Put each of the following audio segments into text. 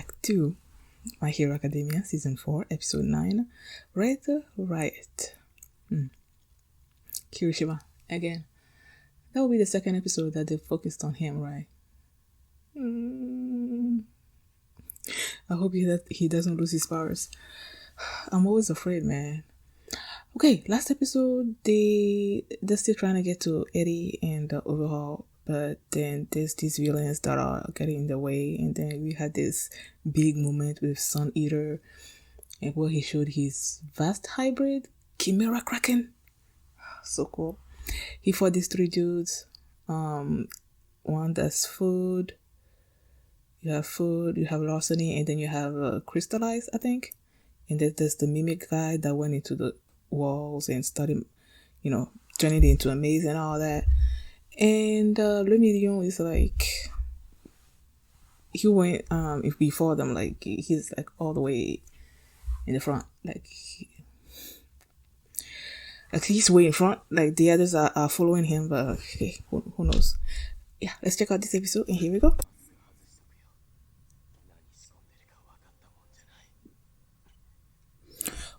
Act 2, My Hero Academia, Season 4, Episode 9, Red Riot. Kirishima, again. That will be the second episode that they focused on him, right? I hope he doesn't lose his powers. I'm always afraid, man. Okay, last episode, they're still trying to get to Eddie and the Overhaul, but then there's these villains that are getting in the way, and then we had this big moment with Sun Eater, and where he showed his vast hybrid Chimera Kraken. So cool. He fought these three dudes. One that's food. You have food, you have larceny, and then you have crystallize, I think. And then there's the mimic guy that went into the walls and started, turning it into a maze and all that. And Le Million is like, he went before them, like he's like all the way in the front, like he's way in front, like the others are following him, but hey, who knows. Yeah, let's check out this episode, and here we go.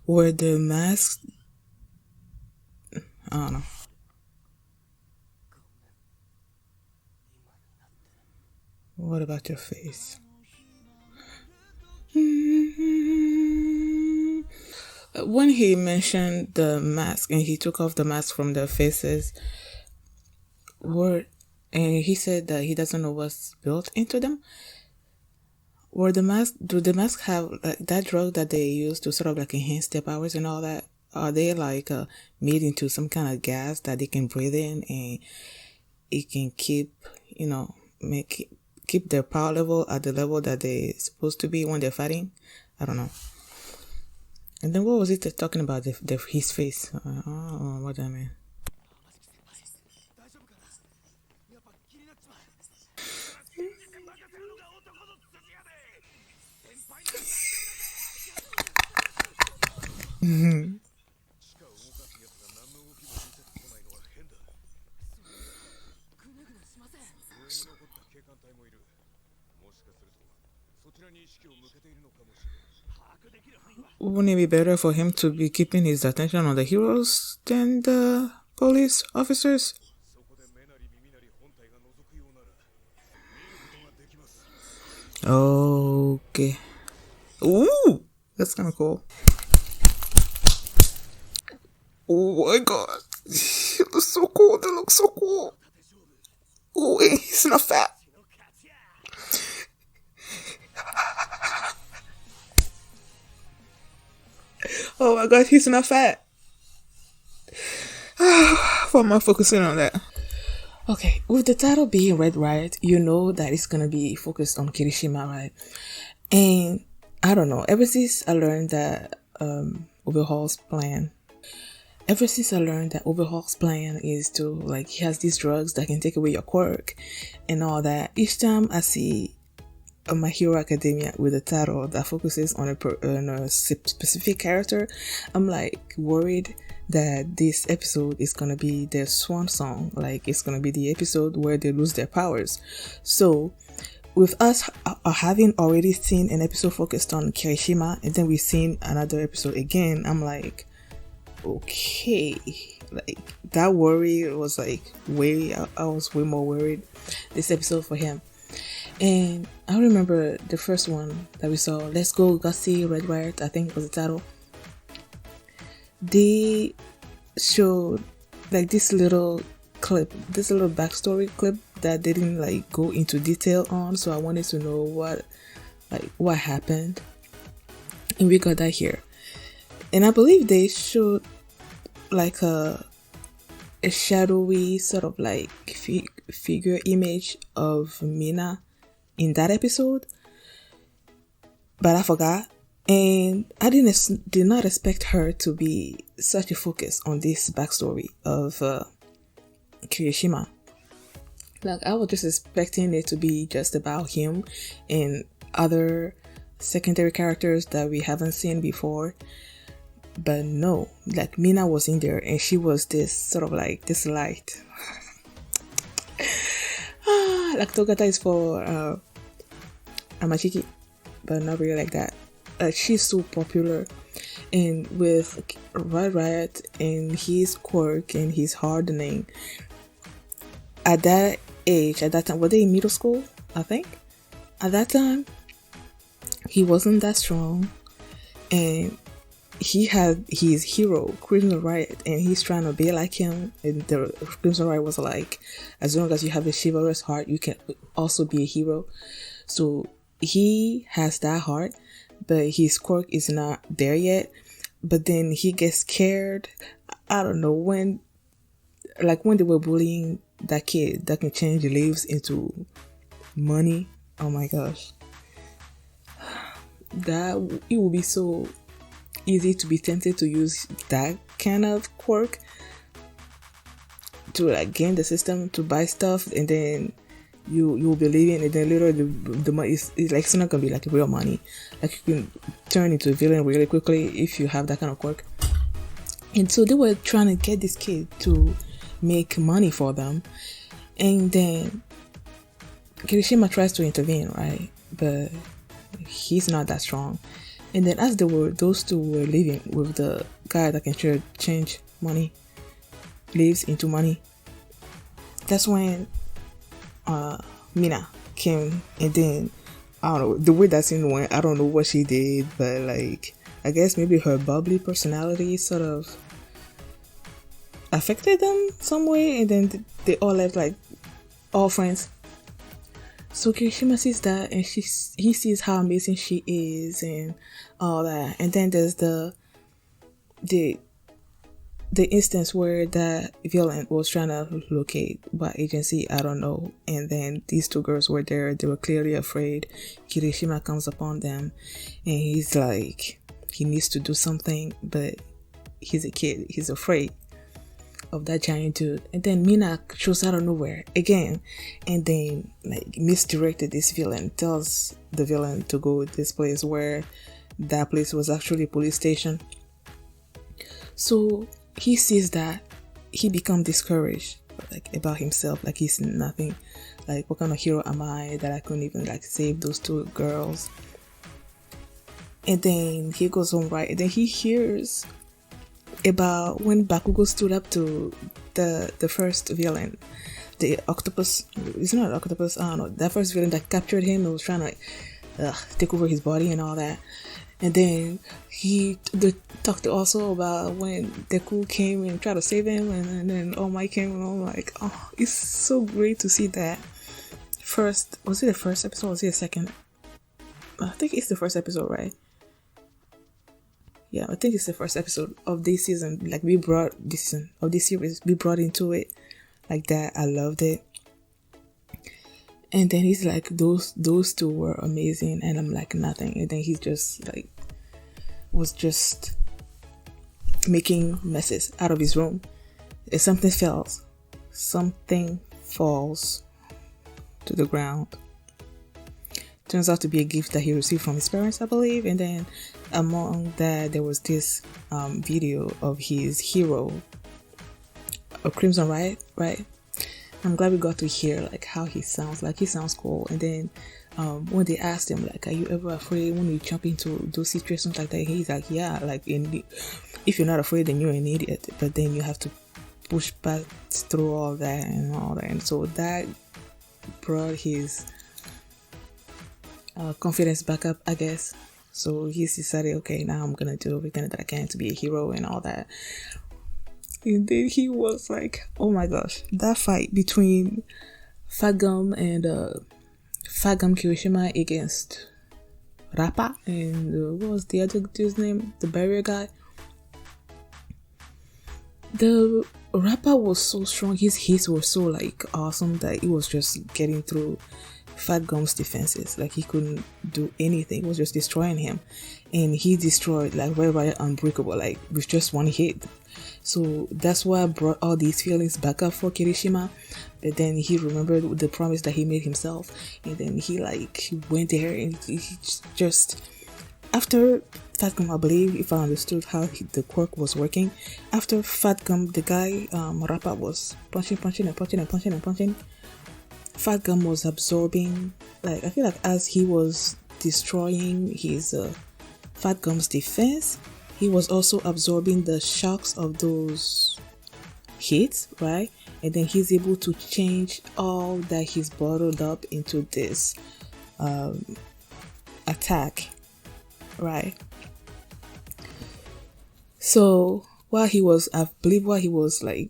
Were the masks, I don't know. What about your face? When he mentioned the mask and he took off the mask from their faces, and he said that he doesn't know what's built into them. Do the masks have like that drug that they use to sort of like enhance their powers and all that? Are they like made into some kind of gas that they can breathe in, and it can keep their power level at the level that they're supposed to be when they're fighting? I don't know. And then what was it talking about? His face. I don't know what that meant. Wouldn't it be better for him to be keeping his attention on the heroes than the police officers? Okay. Ooh, that's kind of cool. Oh my god. It looks so cool. They look so cool. Oh, and he's not fat. Oh my god, he's not fat. Why am I focusing on that? Okay, with the title being Red Riot, you know that it's gonna be focused on Kirishima, right? And I don't know, ever since I learned that Overhaul's plan is to, like, he has these drugs that can take away your quirk and all that. Each time I see My Hero Academia with a title that focuses on a specific character, I'm like worried that this episode is gonna be their swan song, like it's gonna be the episode where they lose their powers. So with us having already seen an episode focused on Kirishima, and then we've seen another episode again, I'm like, okay, like that worry was like I was way more worried this episode for him. And I remember the first one that we saw, Let's Go Gussie Red Riot, I think was the title. They showed like this little backstory clip that they didn't like go into detail on, so I wanted to know what happened, and we got that here. And I believe they showed like a shadowy sort of like figure image of Mina in that episode, but I forgot. And I did not expect her to be such a focus on this backstory of Kirishima. Like, I was just expecting it to be just about him and other secondary characters that we haven't seen before. But no, like Mina was in there and she was this sort of like this light. Like Togata is for Amachiki. but not really like that. Like she's so popular, and with Riot and his quirk and his hardening, at that age, at that time, were they in middle school? I think at that time he wasn't that strong, and he had his hero Crimson Riot, and he's trying to be like him. And the Crimson Riot was like, as long as you have a chivalrous heart, you can also be a hero. So he has that heart, but his quirk is not there yet. But then he gets scared. I don't know when, like when they were bullying that kid that can change leaves into money. Oh my gosh, that it would be so easy to be tempted to use that kind of quirk to like game the system to buy stuff, and then you'll be leaving, and then later the money is like it's not gonna be like real money. Like you can turn into a villain really quickly if you have that kind of quirk. And so they were trying to get this kid to make money for them, and then Kirishima tries to intervene, right? But he's not that strong. And then as those two were leaving with the guy that can change money, leaves into money, that's when Mina came. And then I don't know, the way that scene went, I don't know what she did, but like I guess maybe her bubbly personality sort of affected them some way, and then they all left like all friends. So Kirishima sees that, and he sees how amazing she is and all that. And then there's the instance where the villain was trying to locate what agency, I don't know. And then these two girls were there. They were clearly afraid. Kirishima comes upon them, and he's like, he needs to do something, but he's a kid. He's afraid of that giant dude. And then Mina shows out of nowhere again, and then like misdirected this villain, tells the villain to go this place where that place was actually a police station. So he sees that, he becomes discouraged like about himself, like he's nothing, like what kind of hero am I that I couldn't even like save those two girls. And then he goes home, right? And then he hears about when Bakugo stood up to the first villain, the octopus. It's not an octopus, I don't know. That first villain that captured him and was trying to take over his body and all that. And then they talked also about when Deku came and tried to save him, and then All Might came, and I'm like, oh, it's so great to see that. First, was it the first episode or was it the second? I think it's the first episode, right? Yeah, I think it's the first episode of this season. Like we brought this season of this series, we brought into it like that. I loved it. And then he's like, those two were amazing, and I'm like nothing. And then he's just like was just making messes out of his room. If something falls to the ground. Turns out to be a gift that he received from his parents, I believe. And then among that, there was this video of his hero, a Crimson Riot, right? I'm glad we got to hear like how he sounds. Like he sounds cool. And then when they asked him like, are you ever afraid when you jump into those situations like that? He's like, yeah, like if you're not afraid, then you're an idiot. But then you have to push back through all that and all that. And so that brought his confidence back up, I guess. So he's decided, okay, now I'm gonna do everything that I can to be a hero and all that. And then he was like, oh my gosh, that fight between Fat Gum and Fat Gum Kirishima against Rappa and what was the other dude's name? The barrier guy. The Rappa was so strong, his hits were so like awesome that he was just getting through Fat Gum's defenses. Like he couldn't do anything, it was just destroying him. And he destroyed like Riot Unbreakable, like with just one hit. So that's why I brought all these feelings back up for Kirishima. But then he remembered the promise that he made himself, and then he went there, and he just after Fat Gum, I believe, if I understood how the quirk was working, after Fat Gum, the guy Rappa was punching, Fat Gum was absorbing, like I feel like as he was destroying his Fat Gum's defense, he was also absorbing the shocks of those hits, right? And then he's able to change all that he's bottled up into this attack, right? So while he was like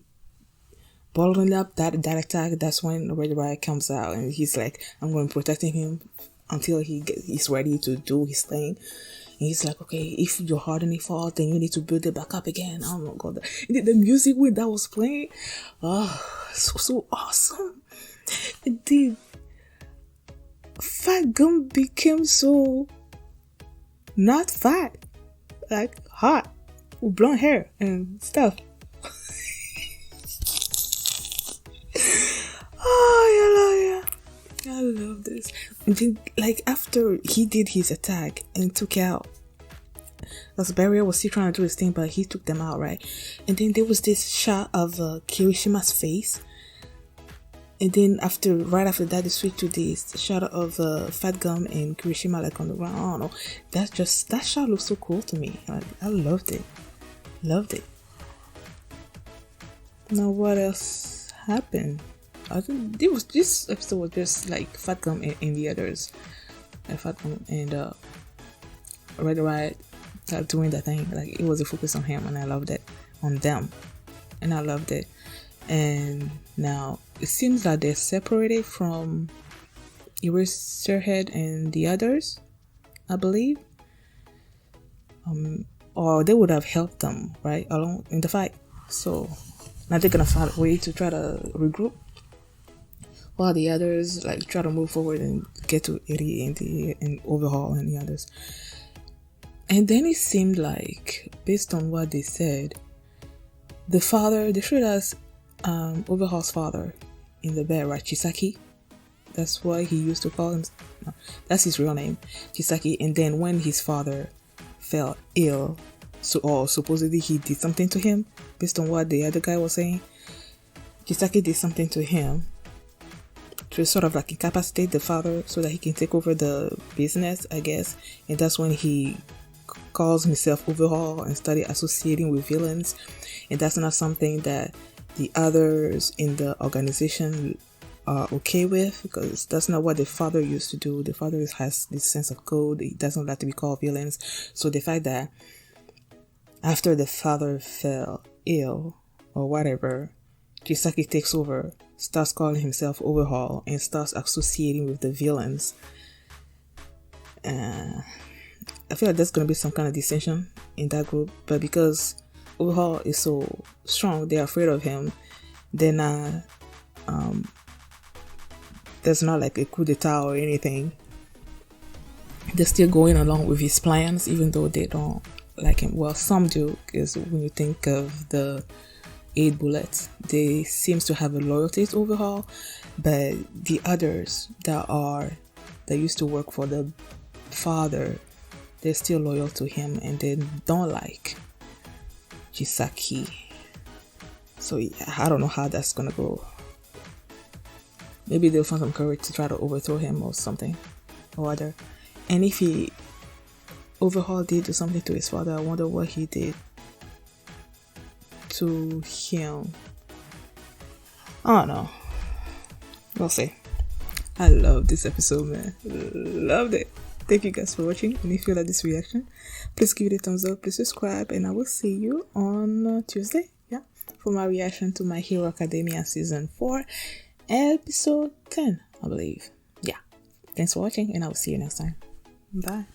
bottling up that attack, that's when Red Riot comes out and he's like, I'm going to be protecting him until he's ready to do his thing. And he's like, okay, if your hardening falls, then you need to build it back up again. Oh my god, the music when that was playing, so awesome. Indeed, Fat Gum became so not fat, like hot, with blonde hair and stuff. Oh, yeah, I love this. And then, like, after he did his attack and took out, because Barrier was still trying to do his thing, but he took them out, right? And then there was this shot of Kirishima's face. And then right after that, they switched to this shot of Fat Gum and Kirishima like on the ground. I don't know. That shot looks so cool to me. I loved it. Loved it. Now what else happened? I think this episode was just like Fat Gum and the others. Fat Gum and Red Riot doing that thing. Like it was a focus on him, and I loved it. On them, and I loved it. And now it seems that they're separated from Eraserhead and the others, I believe. Or they would have helped them, right, along in the fight. So now they're gonna find a way to try to regroup, while the others like try to move forward and get to Eddie and Overhaul and the others. And then it seemed like, based on what they said, the father, they showed us Overhaul's father in the bed, right? Chisaki. That's why he used to call him. No, that's his real name, Chisaki. And then when his father fell ill, or supposedly he did something to him, based on what the other guy was saying, Chisaki did something to him to sort of like incapacitate the father so that he can take over the business, I guess. And that's when he calls himself Overhaul and started associating with villains. And that's not something that the others in the organization are okay with, because that's not what the father used to do. The father has this sense of code. He doesn't like to be called villains. So the fact that after the father fell ill or whatever, Chisaki takes over, starts calling himself Overhaul, and starts associating with the villains. I feel like there's going to be some kind of dissension in that group, but because Overhaul is so strong, they're afraid of him. They're not, there's not like a coup d'etat or anything. They're still going along with his plans, even though they don't like him. Well, some do, because when you think of the 8 bullets, they seems to have a loyalty to Overhaul, but the others that used to work for the father, they're still loyal to him, and they don't like Chisaki. So yeah, I don't know how that's gonna go. Maybe they'll find some courage to try to overthrow him or something or other. And if Overhaul did do something to his father, I wonder what he did to him. I don't know. We'll see. I love this episode, man. Loved it. Thank you guys for watching. And if you like this reaction, please give it a thumbs up, please subscribe, and I will see you on Tuesday, for my reaction to My Hero Academia Season 4, Episode 10, I believe. Thanks for watching, and I will see you next time. Bye.